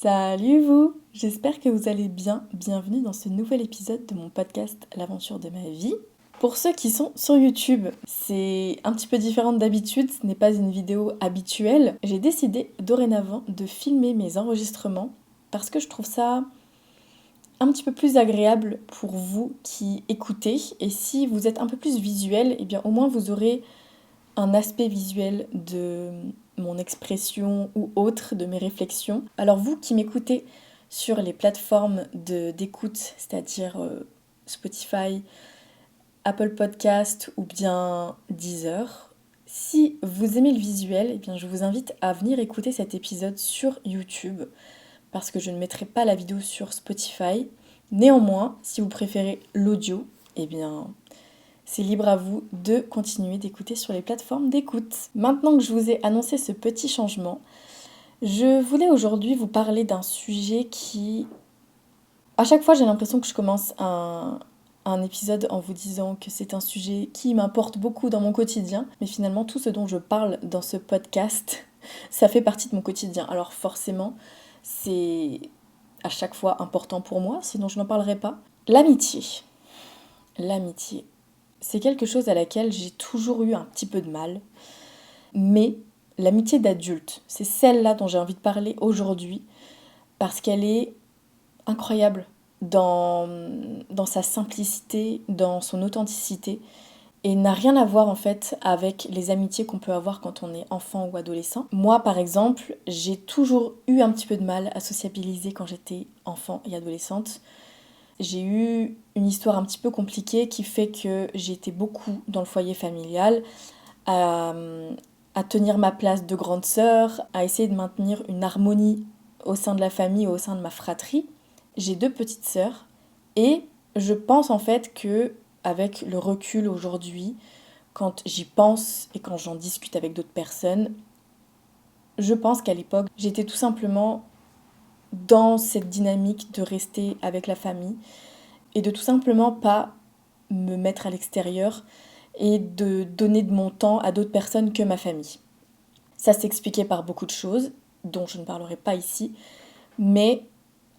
Salut vous! J'espère que vous allez bien. Bienvenue dans ce nouvel épisode de mon podcast L'aventure de ma vie. Pour ceux qui sont sur YouTube, c'est un petit peu différent d'habitude, ce n'est pas une vidéo habituelle. J'ai décidé dorénavant de filmer mes enregistrements parce que je trouve ça un petit peu plus agréable pour vous qui écoutez. Et si vous êtes un peu plus visuel, eh bien au moins vous aurez un aspect visuel de mon expression ou autre, de mes réflexions. Alors vous qui m'écoutez sur les plateformes d'écoute, c'est-à-dire Spotify, Apple Podcast ou bien Deezer, si vous aimez le visuel, eh bien je vous invite à venir écouter cet épisode sur YouTube parce que je ne mettrai pas la vidéo sur Spotify. Néanmoins, si vous préférez l'audio, eh bien c'est libre à vous de continuer d'écouter sur les plateformes d'écoute. Maintenant que je vous ai annoncé ce petit changement, je voulais aujourd'hui vous parler d'un sujet qui... À chaque fois, j'ai l'impression que je commence un épisode en vous disant que c'est un sujet qui m'importe beaucoup dans mon quotidien, mais finalement, tout ce dont je parle dans ce podcast, ça fait partie de mon quotidien. Alors forcément, c'est à chaque fois important pour moi, sinon je n'en parlerai pas. L'amitié. L'amitié. C'est quelque chose à laquelle j'ai toujours eu un petit peu de mal. Mais l'amitié d'adulte, c'est celle-là dont j'ai envie de parler aujourd'hui parce qu'elle est incroyable dans sa simplicité, dans son authenticité et n'a rien à voir en fait avec les amitiés qu'on peut avoir quand on est enfant ou adolescent. Moi par exemple, j'ai toujours eu un petit peu de mal à sociabiliser quand j'étais enfant et adolescente. J'ai eu une histoire un petit peu compliquée qui fait que j'ai été beaucoup dans le foyer familial, à, à tenir ma place de grande sœur, à essayer de maintenir une harmonie au sein de la famille, au sein de ma fratrie. J'ai 2 petites sœurs et je pense en fait que avec le recul aujourd'hui, quand j'y pense et quand j'en discute avec d'autres personnes, je pense qu'à l'époque, j'étais tout simplement dans cette dynamique de rester avec la famille et de tout simplement pas me mettre à l'extérieur et de donner de mon temps à d'autres personnes que ma famille. Ça s'expliquait par beaucoup de choses, dont je ne parlerai pas ici, mais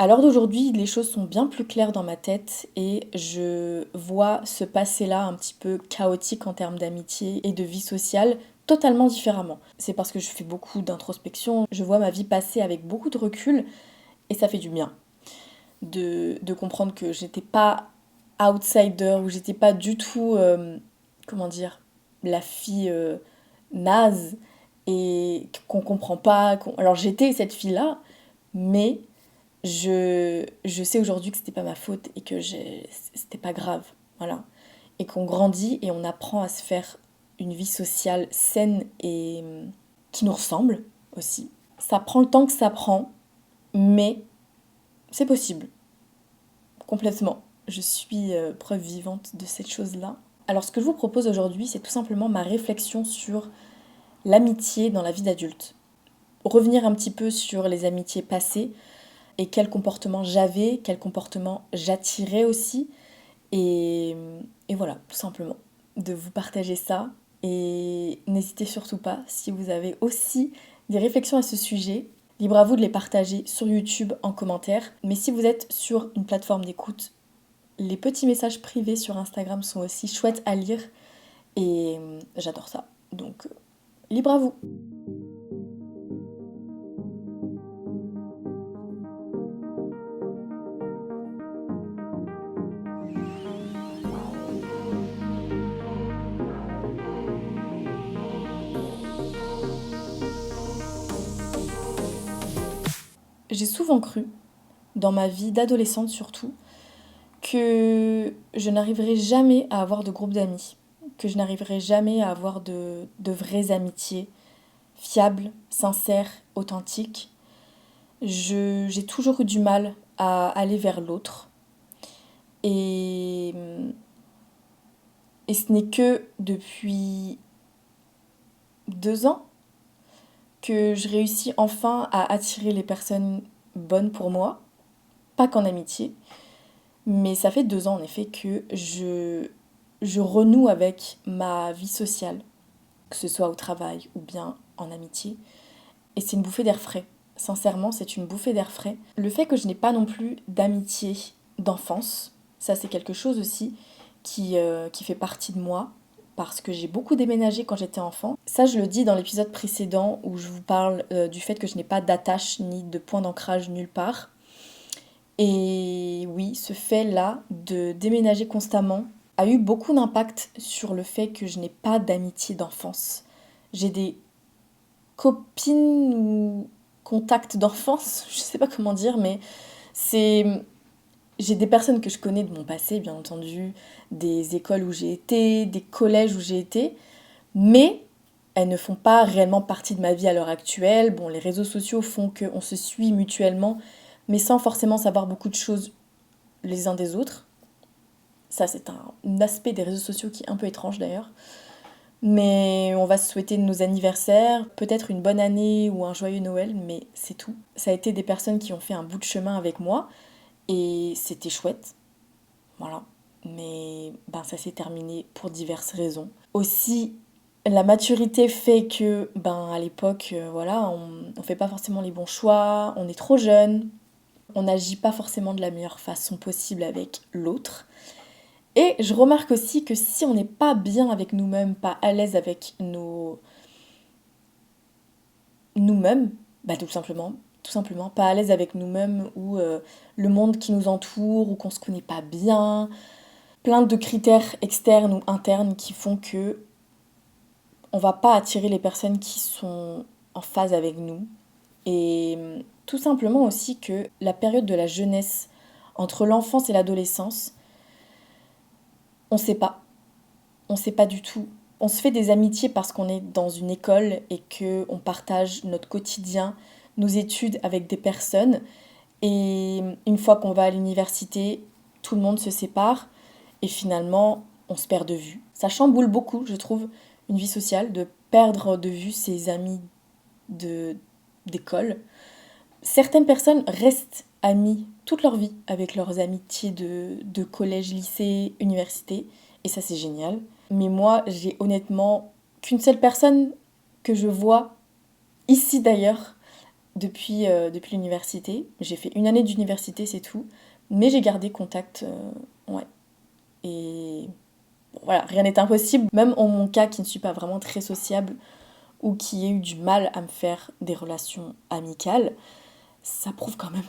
à l'heure d'aujourd'hui, les choses sont bien plus claires dans ma tête et je vois ce passé-là un petit peu chaotique en termes d'amitié et de vie sociale totalement différemment. C'est parce que je fais beaucoup d'introspection, je vois ma vie passer avec beaucoup de recul et ça fait du bien de comprendre que j'étais pas outsider, ou j'étais pas du tout, comment dire, la fille naze et qu'on comprend pas. Alors j'étais cette fille-là, mais je sais aujourd'hui que c'était pas ma faute et que c'était pas grave. Voilà. Et qu'on grandit et on apprend à se faire une vie sociale saine et qui nous ressemble aussi. Ça prend le temps que ça prend, mais c'est possible. Complètement. Je suis preuve vivante de cette chose-là. Alors ce que je vous propose aujourd'hui, c'est tout simplement ma réflexion sur l'amitié dans la vie d'adulte. Revenir un petit peu sur les amitiés passées et quel comportement j'avais, quel comportement j'attirais aussi. Et voilà, tout simplement, de vous partager ça. Et n'hésitez surtout pas, si vous avez aussi des réflexions à ce sujet, libre à vous de les partager sur YouTube en commentaire. Mais si vous êtes sur une plateforme d'écoute, les petits messages privés sur Instagram sont aussi chouettes à lire et j'adore ça. Donc, libre à vous. J'ai souvent cru, dans ma vie d'adolescente surtout, que je n'arriverai jamais à avoir de groupe d'amis, que je n'arriverai jamais à avoir de vraies amitiés fiables, sincères, authentiques. J'ai toujours eu du mal à aller vers l'autre. Et, et ce n'est que depuis 2 ans que je réussis enfin à attirer les personnes bonnes pour moi, pas qu'en amitié, mais ça fait 2 ans en effet que je renoue avec ma vie sociale, que ce soit au travail ou bien en amitié, et c'est une bouffée d'air frais. Sincèrement, c'est une bouffée d'air frais. Le fait que je n'ai pas non plus d'amitié d'enfance, ça c'est quelque chose aussi qui fait partie de moi, parce que j'ai beaucoup déménagé quand j'étais enfant. Ça, je le dis dans l'épisode précédent où je vous parle du fait que je n'ai pas d'attache ni de point d'ancrage nulle part. Et oui, ce fait-là de déménager constamment a eu beaucoup d'impact sur le fait que je n'ai pas d'amitié d'enfance. J'ai des copines ou contacts d'enfance, je sais pas comment dire, mais c'est... J'ai des personnes que je connais de mon passé, bien entendu, des écoles où j'ai été, des collèges où j'ai été, mais elles ne font pas réellement partie de ma vie à l'heure actuelle. Bon, les réseaux sociaux font qu'on se suit mutuellement, mais sans forcément savoir beaucoup de choses les uns des autres. Ça, c'est un aspect des réseaux sociaux qui est un peu étrange d'ailleurs. Mais on va se souhaiter nos anniversaires, peut-être une bonne année ou un joyeux Noël, mais c'est tout. Ça a été des personnes qui ont fait un bout de chemin avec moi et c'était chouette. Voilà. Mais ben, ça s'est terminé pour diverses raisons. Aussi, la maturité fait que, ben, à l'époque, voilà, on fait pas forcément les bons choix, on est trop jeune, on n'agit pas forcément de la meilleure façon possible avec l'autre. Et je remarque aussi que si on n'est pas bien avec nous-mêmes, pas à l'aise avec nous-mêmes, bah tout simplement pas à l'aise avec nous-mêmes ou le monde qui nous entoure ou qu'on se connaît pas bien, plein de critères externes ou internes qui font que on va pas attirer les personnes qui sont en phase avec nous. Et tout simplement aussi que la période de la jeunesse, entre l'enfance et l'adolescence, on sait pas. On sait pas du tout. On se fait des amitiés parce qu'on est dans une école et que on partage notre quotidien, nos études avec des personnes. Et une fois qu'on va à l'université, tout le monde se sépare et finalement, on se perd de vue. Ça chamboule beaucoup, je trouve, une vie sociale, de perdre de vue ses amis d'école. Certaines personnes restent amies toute leur vie avec leurs amitiés de collège, lycée, université, et ça c'est génial. Mais moi, j'ai honnêtement qu'une seule personne que je vois, ici d'ailleurs, depuis l'université. J'ai fait une année d'université, c'est tout, mais j'ai gardé contact, ouais. Et bon, voilà, rien n'est impossible, même en mon cas qui ne suis pas vraiment très sociable ou qui ai eu du mal à me faire des relations amicales. Ça prouve quand même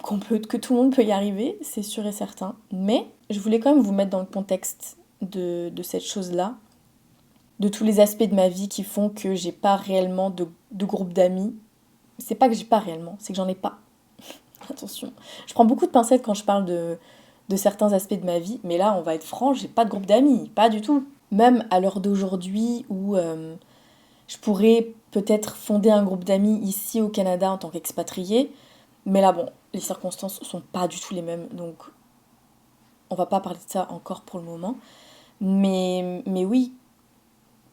que tout le monde peut y arriver, c'est sûr et certain. Mais je voulais quand même vous mettre dans le contexte de cette chose-là, de tous les aspects de ma vie qui font que j'ai pas réellement de groupe d'amis. C'est pas que j'ai pas réellement, c'est que j'en ai pas. Attention. Je prends beaucoup de pincettes quand je parle de certains aspects de ma vie, mais là, on va être franc, j'ai pas de groupe d'amis, pas du tout. Même à l'heure d'aujourd'hui où je pourrais peut-être fonder un groupe d'amis ici au Canada en tant qu'expatriée, mais là, bon, les circonstances sont pas du tout les mêmes, donc on va pas parler de ça encore pour le moment. Mais oui,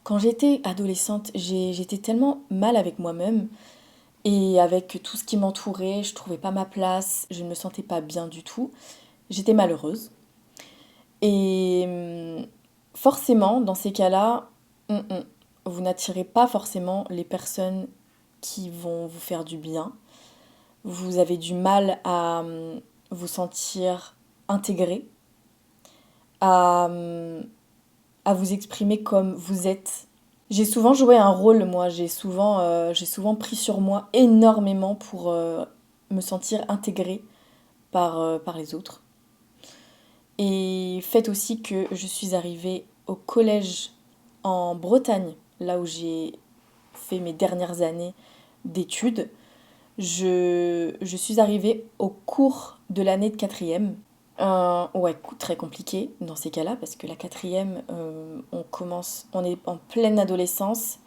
quand j'étais adolescente, j'étais tellement mal avec moi-même et avec tout ce qui m'entourait, je trouvais pas ma place, je ne me sentais pas bien du tout. J'étais malheureuse. Et forcément, dans ces cas-là, vous n'attirez pas forcément les personnes qui vont vous faire du bien. Vous avez du mal à vous sentir intégré, à, à vous exprimer comme vous êtes. J'ai souvent joué un rôle, moi, j'ai souvent pris sur moi énormément pour me sentir intégrée par les autres. Et fait aussi que je suis arrivée au collège en Bretagne, là où j'ai fait mes dernières années d'études. Je suis arrivée au cours de l'année de quatrième. Ouais, très compliqué dans ces cas-là, parce que la quatrième, on est en pleine adolescence.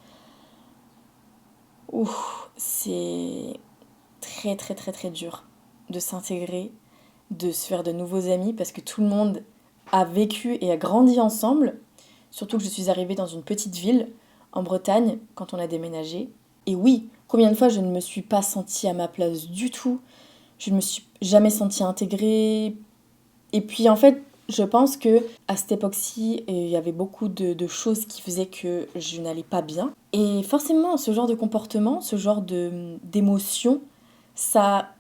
Ouh, c'est très très très très dur de s'intégrer, de se faire de nouveaux amis, parce que tout le monde a vécu et a grandi ensemble. Surtout que je suis arrivée dans une petite ville en Bretagne quand on a déménagé. Et oui, combien de fois je ne me suis pas sentie à ma place du tout. Je ne me suis jamais sentie intégrée. Et puis en fait, je pense que à cette époque-ci, il y avait beaucoup de choses qui faisaient que je n'allais pas bien. Et forcément, ce genre de comportement, ce genre d'émotions ça,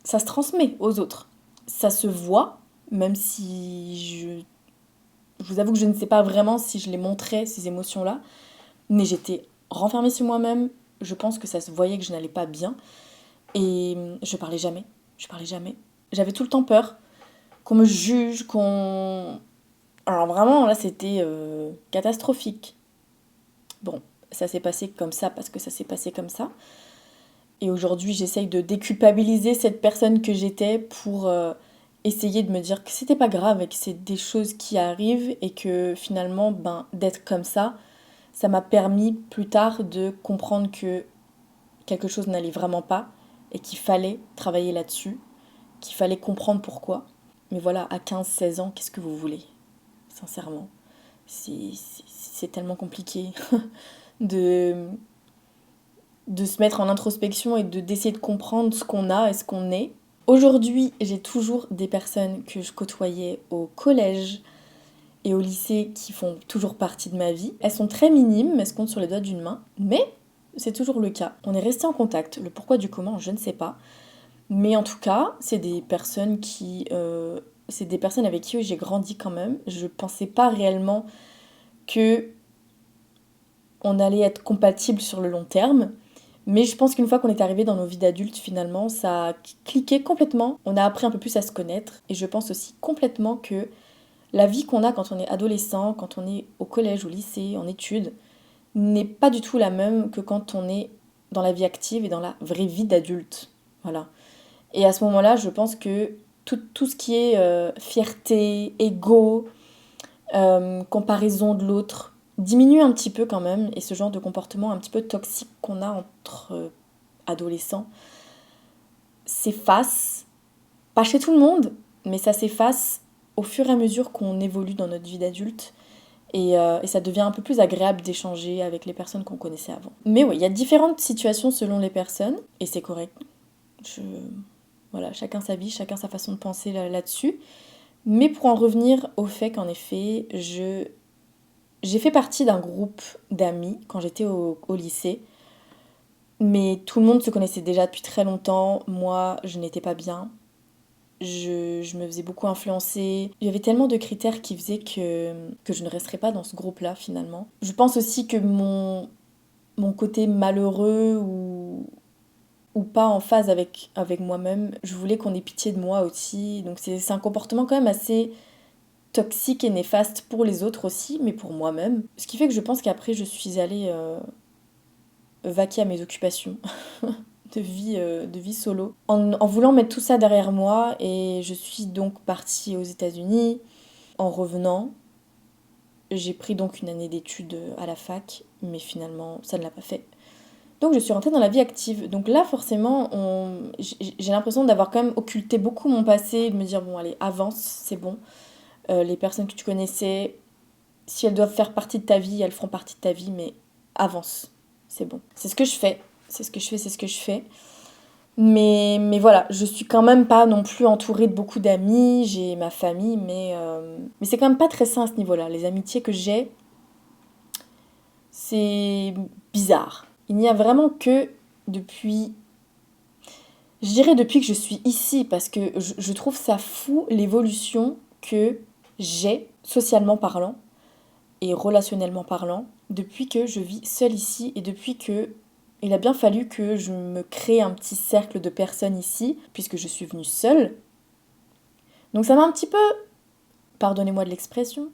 ça se transmet aux autres. Ça se voit, même si je vous avoue que je ne sais pas vraiment si je les montrais, ces émotions-là, mais j'étais renfermée sur moi-même. Je pense que ça se voyait que je n'allais pas bien. Et je parlais jamais. Je parlais jamais. J'avais tout le temps peur qu'on me juge, qu'on... Alors vraiment, là, c'était catastrophique. Bon, ça s'est passé comme ça parce que ça s'est passé comme ça. Et aujourd'hui, j'essaye de déculpabiliser cette personne que j'étais pour essayer de me dire que c'était pas grave et que c'est des choses qui arrivent et que finalement, ben, d'être comme ça m'a permis plus tard de comprendre que quelque chose n'allait vraiment pas et qu'il fallait travailler là-dessus, qu'il fallait comprendre pourquoi. Mais voilà, à 15-16 ans, qu'est-ce que vous voulez? Sincèrement, c'est tellement compliqué de, de se mettre en introspection et d'essayer de comprendre ce qu'on a et ce qu'on est. Aujourd'hui, j'ai toujours des personnes que je côtoyais au collège et au lycée qui font toujours partie de ma vie. Elles sont très minimes, elles se comptent sur les doigts d'une main, mais c'est toujours le cas. On est resté en contact. Le pourquoi du comment, je ne sais pas. Mais en tout cas, c'est des personnes c'est des personnes avec qui j'ai grandi quand même. Je pensais pas réellement que on allait être compatibles sur le long terme. Mais je pense qu'une fois qu'on est arrivé dans nos vies d'adultes, finalement, ça a cliqué complètement. On a appris un peu plus à se connaître. Et je pense aussi complètement que la vie qu'on a quand on est adolescent, quand on est au collège, au lycée, en études, n'est pas du tout la même que quand on est dans la vie active et dans la vraie vie d'adulte. Voilà. Et à ce moment-là, je pense que tout ce qui est fierté, ego, comparaison de l'autre, diminue un petit peu quand même. Et ce genre de comportement un petit peu toxique qu'on a entre adolescents s'efface. Pas chez tout le monde, mais ça s'efface au fur et à mesure qu'on évolue dans notre vie d'adulte. Et ça devient un peu plus agréable d'échanger avec les personnes qu'on connaissait avant. Mais oui, il y a différentes situations selon les personnes, et c'est correct. Voilà, chacun sa vie, chacun sa façon de penser là-dessus. Mais pour en revenir au fait qu'en effet, j'ai fait partie d'un groupe d'amis quand j'étais au lycée. Mais tout le monde se connaissait déjà depuis très longtemps. Moi, je n'étais pas bien. Je me faisais beaucoup influencer. Il y avait tellement de critères qui faisaient que je ne resterais pas dans ce groupe-là finalement. Je pense aussi que mon côté malheureux ou pas en phase avec moi-même, je voulais qu'on ait pitié de moi aussi. Donc c'est un comportement quand même assez toxique et néfaste pour les autres aussi, mais pour moi-même. Ce qui fait que je pense qu'après je suis allée vaquer à mes occupations. De vie solo. En voulant mettre tout ça derrière moi, et je suis donc partie aux États-Unis. En revenant, j'ai pris donc une année d'études à la fac, mais finalement, ça ne l'a pas fait. Donc je suis rentrée dans la vie active. Donc là, forcément, j'ai l'impression d'avoir quand même occulté beaucoup mon passé, de me dire, bon, allez, avance, c'est bon. Les personnes que tu connaissais, si elles doivent faire partie de ta vie, elles feront partie de ta vie, mais avance, c'est bon. C'est ce que je fais. C'est ce que je fais, c'est ce que je fais. Mais voilà, je suis quand même pas non plus entourée de beaucoup d'amis, j'ai ma famille, mais c'est quand même pas très sain à ce niveau-là. Les amitiés que j'ai, c'est bizarre. Il n'y a vraiment que depuis, je dirais depuis que je suis ici, parce que je trouve ça fou l'évolution que j'ai, socialement parlant et relationnellement parlant, depuis que je vis seule ici et depuis que il a bien fallu que je me crée un petit cercle de personnes ici, puisque je suis venue seule. Donc ça m'a un petit peu, pardonnez-moi de l'expression,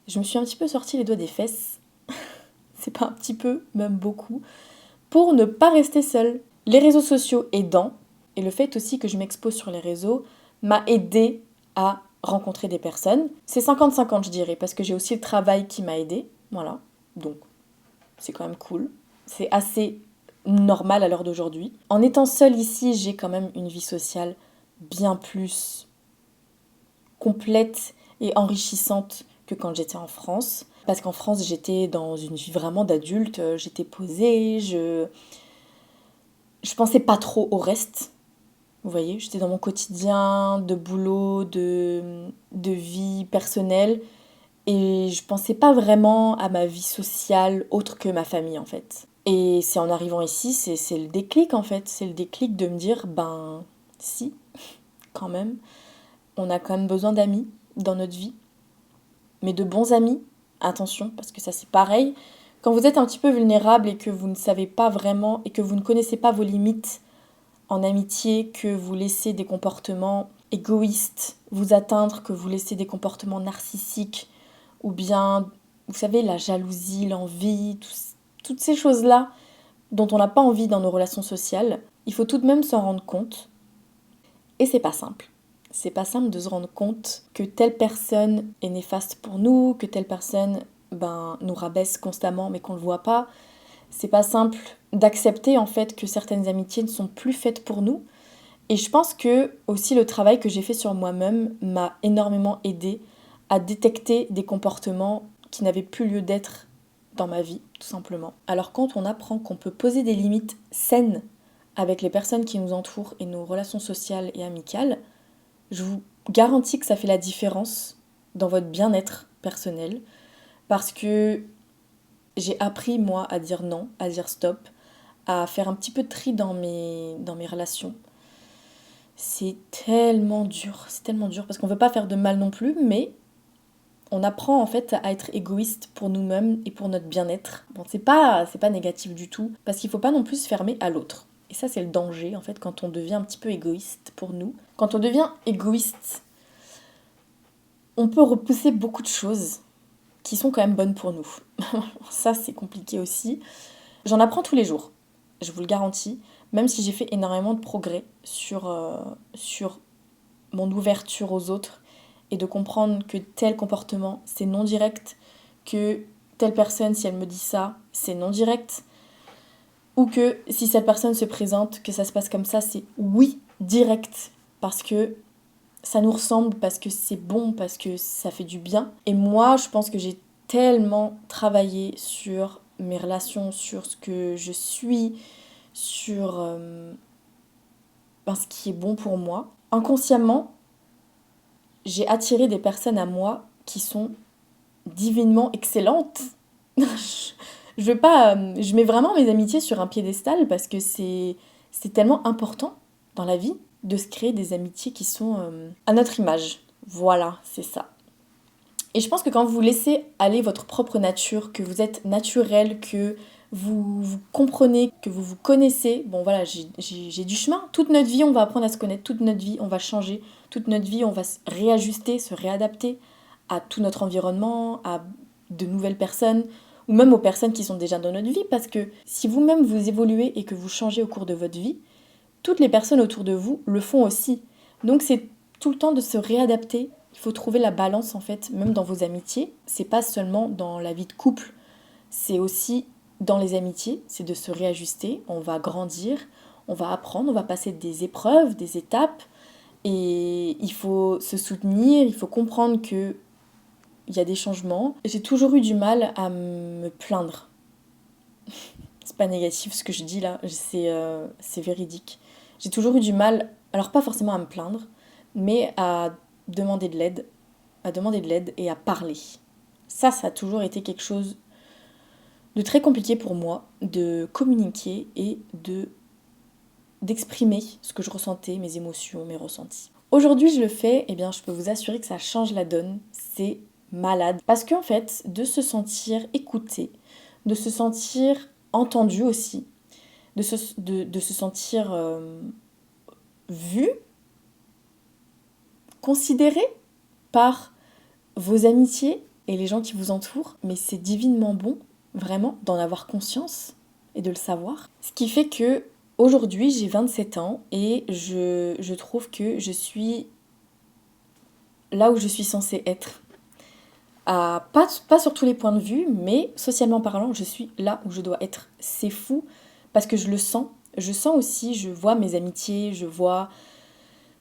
je me suis un petit peu sorti les doigts des fesses, c'est pas un petit peu, même beaucoup, pour ne pas rester seule. Les réseaux sociaux aidant, et le fait aussi que je m'expose sur les réseaux, m'a aidé à rencontrer des personnes. C'est 50-50 je dirais, parce que j'ai aussi le travail qui m'a aidé, voilà, donc c'est quand même cool. C'est assez normal à l'heure d'aujourd'hui. En étant seule ici, j'ai quand même une vie sociale bien plus complète et enrichissante que quand j'étais en France. Parce qu'en France, j'étais dans une vie vraiment d'adulte, j'étais posée, je pensais pas trop au reste. Vous voyez, j'étais dans mon quotidien de boulot, de vie personnelle, et je pensais pas vraiment à ma vie sociale autre que ma famille en fait. Et c'est en arrivant ici, c'est le déclic en fait. C'est le déclic de me dire, ben si, quand même, on a quand même besoin d'amis dans notre vie. Mais de bons amis, attention, parce que ça c'est pareil. Quand vous êtes un petit peu vulnérable et que vous ne savez pas vraiment et que vous ne connaissez pas vos limites en amitié, que vous laissez des comportements égoïstes vous atteindre, que vous laissez des comportements narcissiques, ou bien, vous savez, la jalousie, l'envie, toutes ces choses-là dont on n'a pas envie dans nos relations sociales, il faut tout de même s'en rendre compte. Et c'est pas simple. C'est pas simple de se rendre compte que telle personne est néfaste pour nous, que telle personne nous rabaisse constamment mais qu'on le voit pas. C'est pas simple d'accepter en fait que certaines amitiés ne sont plus faites pour nous. Et je pense que aussi le travail que j'ai fait sur moi-même m'a énormément aidé à détecter des comportements qui n'avaient plus lieu d'être dans ma vie, tout simplement. Alors quand on apprend qu'on peut poser des limites saines avec les personnes qui nous entourent et nos relations sociales et amicales, je vous garantis que ça fait la différence dans votre bien-être personnel parce que j'ai appris moi à dire non, à dire stop, à faire un petit peu de tri dans mes relations. C'est tellement dur parce qu'on veut pas faire de mal non plus, mais on apprend en fait à être égoïste pour nous-mêmes et pour notre bien-être. Bon, c'est pas négatif du tout, parce qu'il faut pas non plus se fermer à l'autre. Et ça, c'est le danger en fait quand on devient un petit peu égoïste pour nous. Quand on devient égoïste, on peut repousser beaucoup de choses qui sont quand même bonnes pour nous. Ça, c'est compliqué aussi. J'en apprends tous les jours, je vous le garantis, même si j'ai fait énormément de progrès sur mon ouverture aux autres et de comprendre que tel comportement, c'est non direct, que telle personne, si elle me dit ça, c'est non direct, ou que si cette personne se présente, que ça se passe comme ça, c'est oui direct, parce que ça nous ressemble, parce que c'est bon, parce que ça fait du bien. Et moi, je pense que j'ai tellement travaillé sur mes relations, sur ce que je suis, sur ce qui est bon pour moi. Inconsciemment, j'ai attiré des personnes à moi qui sont divinement excellentes. Je mets vraiment mes amitiés sur un piédestal parce que c'est tellement important dans la vie de se créer des amitiés qui sont à notre image. Voilà, c'est ça. Et je pense que quand vous laissez aller votre propre nature, que vous êtes naturel, que vous comprenez, que vous vous connaissez, bon voilà, j'ai du chemin. Toute notre vie, on va apprendre à se connaître, toute notre vie, on va changer, toute notre vie, on va se réajuster, se réadapter à tout notre environnement, à de nouvelles personnes, ou même aux personnes qui sont déjà dans notre vie, parce que si vous-même vous évoluez et que vous changez au cours de votre vie, toutes les personnes autour de vous le font aussi. Donc c'est tout le temps de se réadapter. Il faut trouver la balance en fait, même dans vos amitiés. C'est pas seulement dans la vie de couple, c'est aussi dans les amitiés, c'est de se réajuster. On va grandir, on va apprendre, on va passer des épreuves, des étapes, et il faut se soutenir, il faut comprendre que il y a des changements. J'ai toujours eu du mal à me plaindre. C'est pas négatif ce que je dis là, c'est véridique. J'ai toujours eu du mal, alors pas forcément à me plaindre, mais à demander de l'aide, et à parler. Ça a toujours été quelque chose de très compliqué pour moi, de communiquer et d'exprimer ce que je ressentais, mes émotions, mes ressentis. Aujourd'hui, je le fais, et bien je peux vous assurer que ça change la donne. C'est malade. Parce qu'en fait, de se sentir écouté, de se sentir entendu aussi, de se sentir vu, considéré par vos amitiés et les gens qui vous entourent, mais c'est divinement bon, vraiment, d'en avoir conscience et de le savoir. Ce qui fait que aujourd'hui, j'ai 27 ans et je trouve que je suis là où je suis censée être. Pas sur tous les points de vue, mais socialement parlant, je suis là où je dois être. C'est fou parce que je le sens. Je sens aussi, je vois mes amitiés, je vois,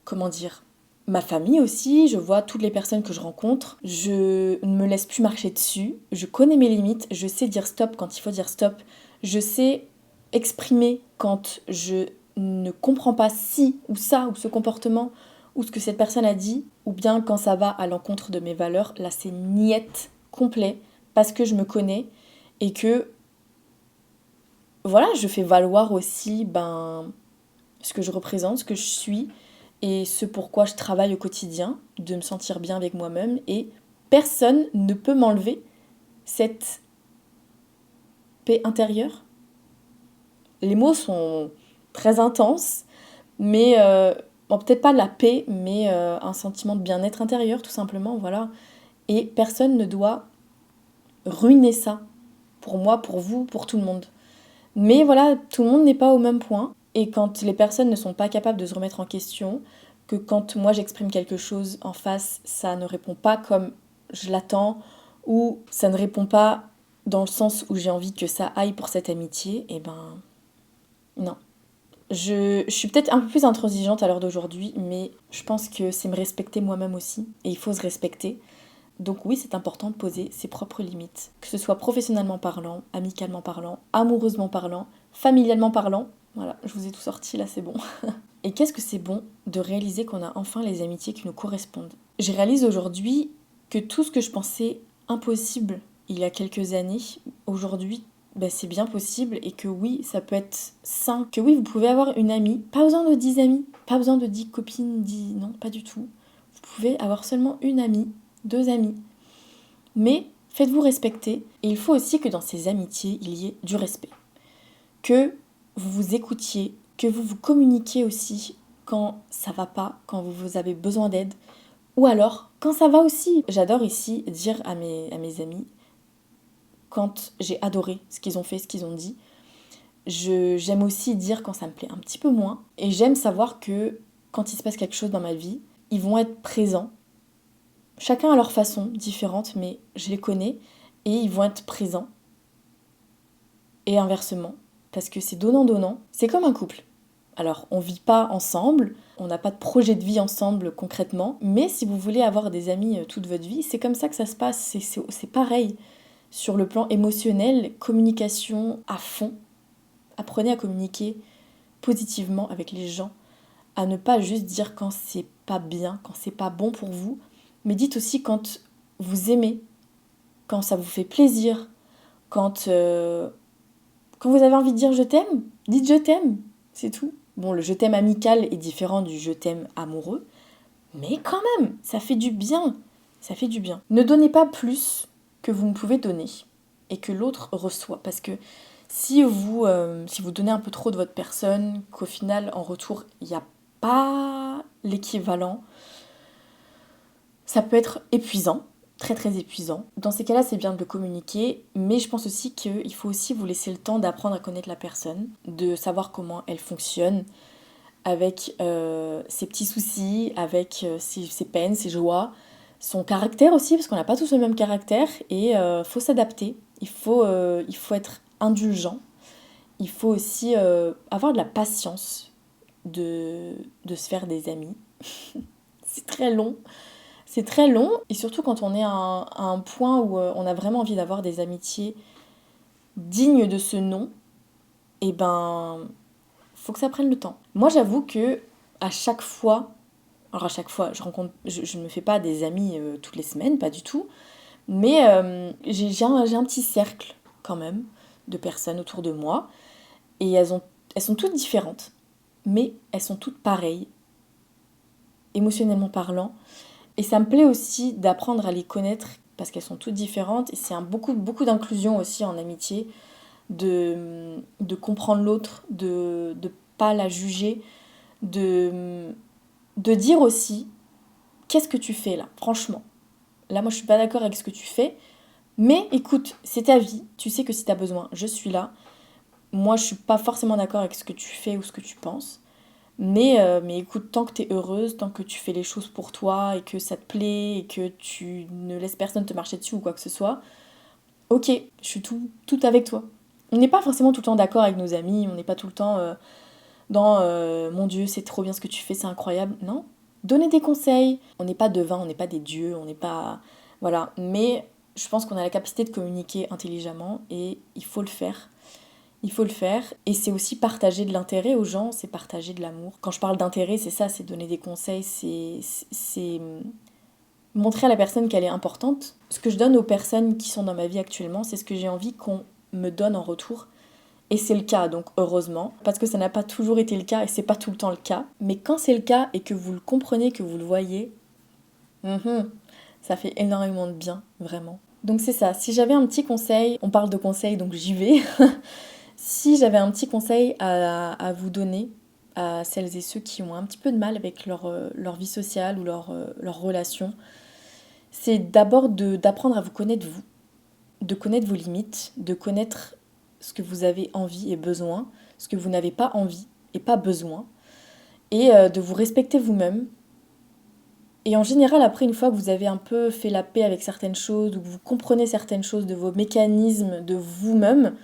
comment dire, ma famille aussi, je vois toutes les personnes que je rencontre. Je ne me laisse plus marcher dessus. Je connais mes limites, je sais dire stop quand il faut dire stop. Je sais exprimer quand je ne comprends pas ci ou ça ou ce comportement ou ce que cette personne a dit, ou bien quand ça va à l'encontre de mes valeurs, là c'est niet complet, parce que je me connais et que voilà, je fais valoir aussi ce que je représente, ce que je suis et ce pourquoi je travaille au quotidien, de me sentir bien avec moi-même et personne ne peut m'enlever cette paix intérieure. Les mots sont très intenses, mais bon, peut-être pas la paix, mais un sentiment de bien-être intérieur, tout simplement, voilà. Et personne ne doit ruiner ça, pour moi, pour vous, pour tout le monde. Mais voilà, tout le monde n'est pas au même point, et quand les personnes ne sont pas capables de se remettre en question, que quand moi j'exprime quelque chose en face, ça ne répond pas comme je l'attends, ou ça ne répond pas dans le sens où j'ai envie que ça aille pour cette amitié, et ben non. Je suis peut-être un peu plus intransigeante à l'heure d'aujourd'hui, mais je pense que c'est me respecter moi-même aussi, et il faut se respecter. Donc oui, c'est important de poser ses propres limites, que ce soit professionnellement parlant, amicalement parlant, amoureusement parlant, familialement parlant. Voilà, je vous ai tout sorti là, c'est bon. Et qu'est-ce que c'est bon de réaliser qu'on a enfin les amitiés qui nous correspondent. Je réalise aujourd'hui que tout ce que je pensais impossible il y a quelques années, aujourd'hui, c'est bien possible et que oui, ça peut être sain. Que oui, vous pouvez avoir une amie, pas besoin de 10 amis, pas besoin de 10 copines, 10... Non, pas du tout. Vous pouvez avoir seulement une amie, 2 amis. Mais faites-vous respecter et il faut aussi que dans ces amitiés, il y ait du respect. Que vous vous écoutiez, que vous vous communiquiez aussi quand ça va pas, quand vous avez besoin d'aide, ou alors quand ça va aussi. J'adore ici dire à mes amis, quand j'ai adoré ce qu'ils ont fait, ce qu'ils ont dit, j'aime aussi dire quand ça me plaît un petit peu moins, et j'aime savoir que quand il se passe quelque chose dans ma vie, ils vont être présents, chacun à leur façon différente, mais je les connais, et ils vont être présents, et inversement, parce que c'est donnant-donnant, c'est comme un couple. Alors, on vit pas ensemble, on n'a pas de projet de vie ensemble concrètement, mais si vous voulez avoir des amis toute votre vie, c'est comme ça que ça se passe, c'est pareil. Sur le plan émotionnel, communication à fond. Apprenez à communiquer positivement avec les gens, à ne pas juste dire quand c'est pas bien, quand c'est pas bon pour vous, mais dites aussi quand vous aimez, quand ça vous fait plaisir, quand vous avez envie de dire je t'aime, dites je t'aime, c'est tout. Bon, le je t'aime amical est différent du je t'aime amoureux, mais quand même, ça fait du bien. Ça fait du bien. Ne donnez pas plus que vous ne pouvez donner et que l'autre reçoit. Parce que si vous donnez un peu trop de votre personne, qu'au final, en retour, il n'y a pas l'équivalent, ça peut être épuisant. Très très épuisant. Dans ces cas-là, c'est bien de le communiquer, mais je pense aussi qu'il faut aussi vous laisser le temps d'apprendre à connaître la personne, de savoir comment elle fonctionne, avec ses petits soucis, avec ses peines, ses joies, son caractère aussi, parce qu'on n'a pas tous le même caractère, et faut s'adapter, il faut être indulgent, il faut aussi avoir de la patience de se faire des amis. C'est très long. C'est très long, et surtout quand on est à un point où on a vraiment envie d'avoir des amitiés dignes de ce nom, et faut que ça prenne le temps. Moi, j'avoue que à chaque fois, je ne me fais pas des amis toutes les semaines, pas du tout, mais j'ai un petit cercle quand même de personnes autour de moi, et elles sont toutes différentes, mais elles sont toutes pareilles, émotionnellement parlant. Et ça me plaît aussi d'apprendre à les connaître parce qu'elles sont toutes différentes et c'est beaucoup d'inclusion aussi en amitié, de comprendre l'autre, de pas la juger, de dire aussi qu'est-ce que tu fais là, franchement. Là, moi, je suis pas d'accord avec ce que tu fais, mais écoute, c'est ta vie, tu sais que si tu as besoin, je suis là. Moi, je suis pas forcément d'accord avec ce que tu fais ou ce que tu penses. Mais écoute, tant que tu es heureuse, tant que tu fais les choses pour toi et que ça te plaît et que tu ne laisses personne te marcher dessus ou quoi que ce soit, ok, je suis tout avec toi. On n'est pas forcément tout le temps d'accord avec nos amis, on n'est pas tout le temps dans mon Dieu, c'est trop bien ce que tu fais, c'est incroyable. Non, donnez des conseils. On n'est pas devins, on n'est pas des dieux, on n'est pas. Voilà, mais je pense qu'on a la capacité de communiquer intelligemment et il faut le faire. Il faut le faire. Et c'est aussi partager de l'intérêt aux gens, c'est partager de l'amour. Quand je parle d'intérêt, c'est ça, c'est donner des conseils, c'est montrer à la personne qu'elle est importante. Ce que je donne aux personnes qui sont dans ma vie actuellement, c'est ce que j'ai envie qu'on me donne en retour. Et c'est le cas, donc heureusement, parce que ça n'a pas toujours été le cas et c'est pas tout le temps le cas. Mais quand c'est le cas et que vous le comprenez, que vous le voyez, ça fait énormément de bien, vraiment. Donc c'est ça, si j'avais un petit conseil, on parle de conseils donc j'y vais, si j'avais un petit conseil à vous donner, à celles et ceux qui ont un petit peu de mal avec leur vie sociale ou leur relation, c'est d'abord d'apprendre à vous connaître vous, de connaître vos limites, de connaître ce que vous avez envie et besoin, ce que vous n'avez pas envie et pas besoin, et de vous respecter vous-même. Et en général, après, une fois que vous avez un peu fait la paix avec certaines choses, ou que vous comprenez certaines choses de vos mécanismes, de vous-même,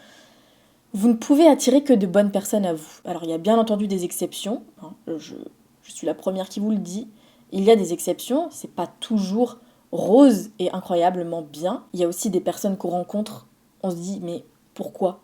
vous ne pouvez attirer que de bonnes personnes à vous. Alors, il y a bien entendu des exceptions, hein, je suis la première qui vous le dit. Il y a des exceptions, c'est pas toujours rose et incroyablement bien. Il y a aussi des personnes qu'on rencontre, on se dit, mais pourquoi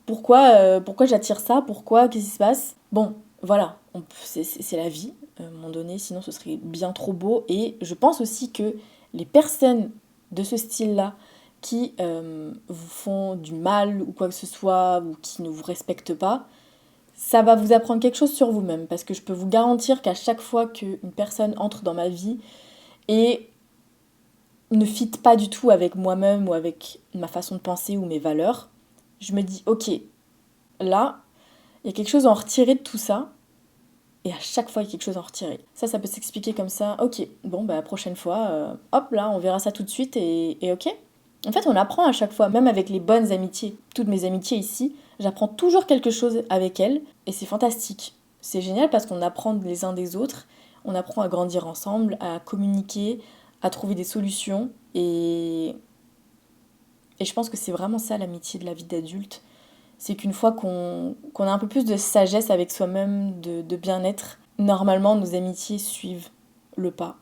pourquoi j'attire ça? Pourquoi? Qu'est-ce qui se passe? Bon, voilà, c'est la vie, à un moment donné, sinon ce serait bien trop beau. Et je pense aussi que les personnes de ce style-là qui vous font du mal ou quoi que ce soit, ou qui ne vous respectent pas, ça va vous apprendre quelque chose sur vous-même. Parce que je peux vous garantir qu'à chaque fois qu'une personne entre dans ma vie et ne fit pas du tout avec moi-même ou avec ma façon de penser ou mes valeurs, je me dis, ok, là, il y a quelque chose à en retirer de tout ça. Et à chaque fois, il y a quelque chose à en retirer. Ça peut s'expliquer comme ça. Ok, bon, bah, la prochaine fois, hop, là, on verra ça tout de suite et ok. En fait, on apprend à chaque fois, même avec les bonnes amitiés. Toutes mes amitiés ici, j'apprends toujours quelque chose avec elles. Et c'est fantastique. C'est génial parce qu'on apprend les uns des autres. On apprend à grandir ensemble, à communiquer, à trouver des solutions. Et je pense que c'est vraiment ça l'amitié de la vie d'adulte. C'est qu'une fois qu'on a un peu plus de sagesse avec soi-même, de bien-être, normalement nos amitiés suivent le pas.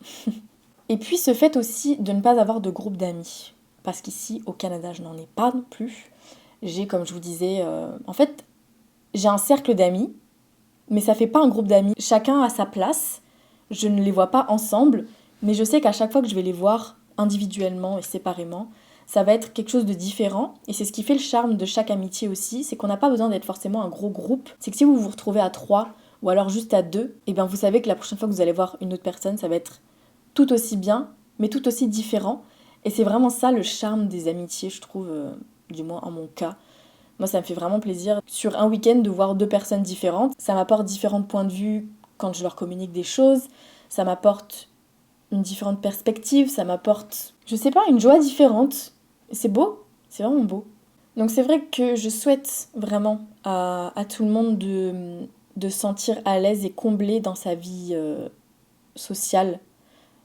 Et puis ce fait aussi de ne pas avoir de groupe d'amis. Parce qu'ici, au Canada, je n'en ai pas non plus. J'ai, comme je vous disais, en fait, j'ai un cercle d'amis, mais ça fait pas un groupe d'amis. Chacun a sa place, je ne les vois pas ensemble, mais je sais qu'à chaque fois que je vais les voir individuellement et séparément, ça va être quelque chose de différent. Et c'est ce qui fait le charme de chaque amitié aussi, c'est qu'on n'a pas besoin d'être forcément un gros groupe. C'est que si vous vous retrouvez à 3 ou alors juste à 2, et bien vous savez que la prochaine fois que vous allez voir une autre personne, ça va être tout aussi bien, mais tout aussi différent. Et c'est vraiment ça le charme des amitiés, je trouve, du moins en mon cas. Moi, ça me fait vraiment plaisir sur un week-end de voir deux personnes différentes. Ça m'apporte différents points de vue quand je leur communique des choses. Ça m'apporte une différente perspective. Ça m'apporte, je sais pas, une joie différente. Et c'est beau, c'est vraiment beau. Donc c'est vrai que je souhaite vraiment à tout le monde de se sentir à l'aise et comblé dans sa vie sociale,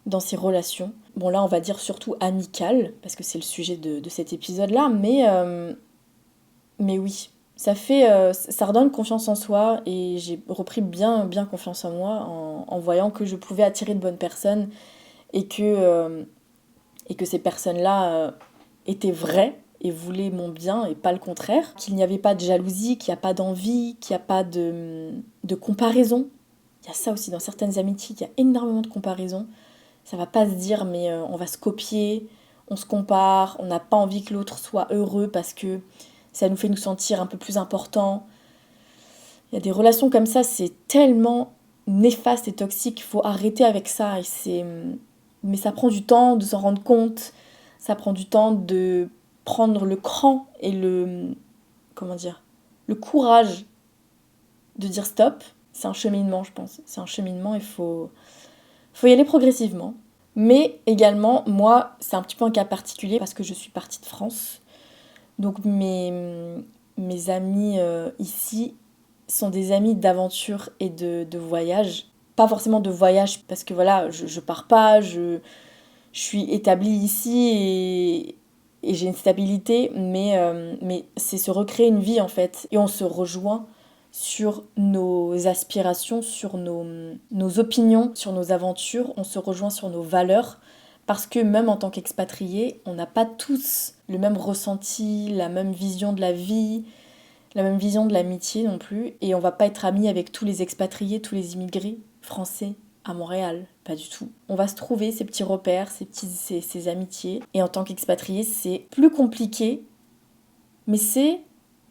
dans ses relations. Bon là, on va dire surtout amicales, parce que c'est le sujet de cet épisode-là, mais oui, ça redonne confiance en soi et j'ai repris bien confiance en moi en voyant que je pouvais attirer de bonnes personnes et que ces personnes-là étaient vraies et voulaient mon bien et pas le contraire. Qu'il n'y avait pas de jalousie, qu'il n'y a pas d'envie, qu'il n'y a pas de comparaison. Il y a ça aussi dans certaines amitiés, il y a énormément de comparaison. Ça va pas se dire mais on va se copier, on se compare, on n'a pas envie que l'autre soit heureux parce que ça nous fait nous sentir un peu plus importants. Il y a des relations comme ça, c'est tellement néfaste et toxique, il faut arrêter avec ça. Mais ça prend du temps de s'en rendre compte, ça prend du temps de prendre le cran et comment dire, le courage de dire stop. C'est un cheminement, je pense. C'est un cheminement, faut y aller progressivement. Mais également, moi, c'est un petit peu un cas particulier parce que je suis partie de France. Donc mes amis ici sont des amis d'aventure et de voyage. Pas forcément de voyage parce que voilà, je pars pas, je suis établie ici et j'ai une stabilité, mais c'est se recréer une vie en fait. Et on se rejoint sur nos aspirations, sur nos opinions, sur nos aventures, on se rejoint sur nos valeurs. Parce que même en tant qu'expatriés, on n'a pas tous le même ressenti, la même vision de la vie, la même vision de l'amitié non plus. Et on va pas être amis avec tous les expatriés, tous les immigrés français à Montréal. Pas du tout. On va se trouver ces petits repères, ces amitiés. Et en tant qu'expatriés, c'est plus compliqué, mais c'est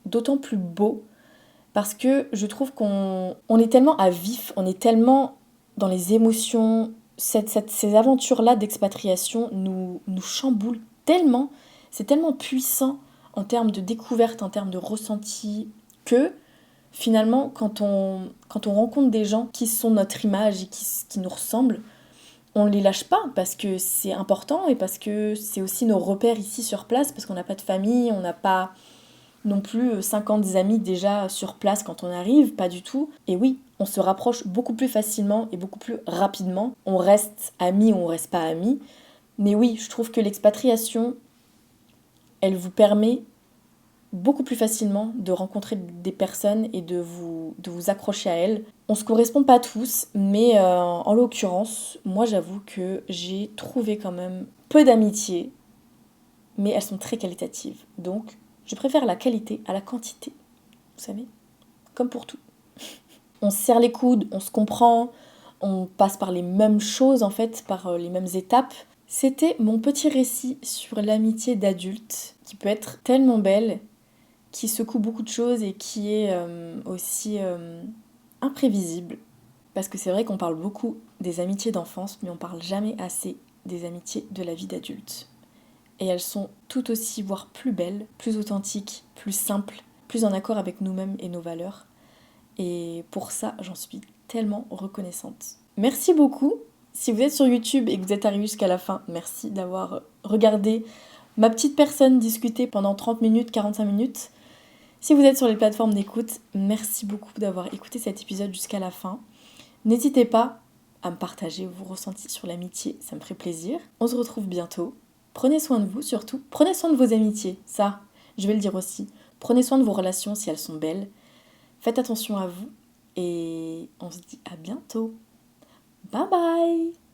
d'autant plus beau parce que je trouve qu'on est tellement à vif, on est tellement dans les émotions. Ces aventures-là d'expatriation nous chamboulent tellement, c'est tellement puissant en termes de découverte, en termes de ressenti, que finalement, quand on rencontre des gens qui sont notre image et qui nous ressemblent, on ne les lâche pas parce que c'est important et parce que c'est aussi nos repères ici sur place, parce qu'on n'a pas de famille, on n'a pas non plus 50 amis déjà sur place quand on arrive, pas du tout. Et oui, on se rapproche beaucoup plus facilement et beaucoup plus rapidement. On reste amis ou on reste pas amis. Mais oui, je trouve que l'expatriation, elle vous permet beaucoup plus facilement de rencontrer des personnes et de vous accrocher à elles. On se correspond pas tous, mais en l'occurrence, moi j'avoue que j'ai trouvé quand même peu d'amitiés, mais elles sont très qualitatives. Donc, je préfère la qualité à la quantité, vous savez, comme pour tout. On se serre les coudes, on se comprend, on passe par les mêmes choses en fait, par les mêmes étapes. C'était mon petit récit sur l'amitié d'adulte, qui peut être tellement belle, qui secoue beaucoup de choses et qui est aussi imprévisible. Parce que c'est vrai qu'on parle beaucoup des amitiés d'enfance, mais on parle jamais assez des amitiés de la vie d'adulte. Et elles sont tout aussi, voire plus belles, plus authentiques, plus simples, plus en accord avec nous-mêmes et nos valeurs. Et pour ça, j'en suis tellement reconnaissante. Merci beaucoup. Si vous êtes sur YouTube et que vous êtes arrivé jusqu'à la fin, merci d'avoir regardé ma petite personne discuter pendant 30 minutes, 45 minutes. Si vous êtes sur les plateformes d'écoute, merci beaucoup d'avoir écouté cet épisode jusqu'à la fin. N'hésitez pas à me partager vos ressentis sur l'amitié, ça me ferait plaisir. On se retrouve bientôt. Prenez soin de vous surtout. Prenez soin de vos amitiés, ça, je vais le dire aussi. Prenez soin de vos relations si elles sont belles. Faites attention à vous et on se dit à bientôt. Bye bye!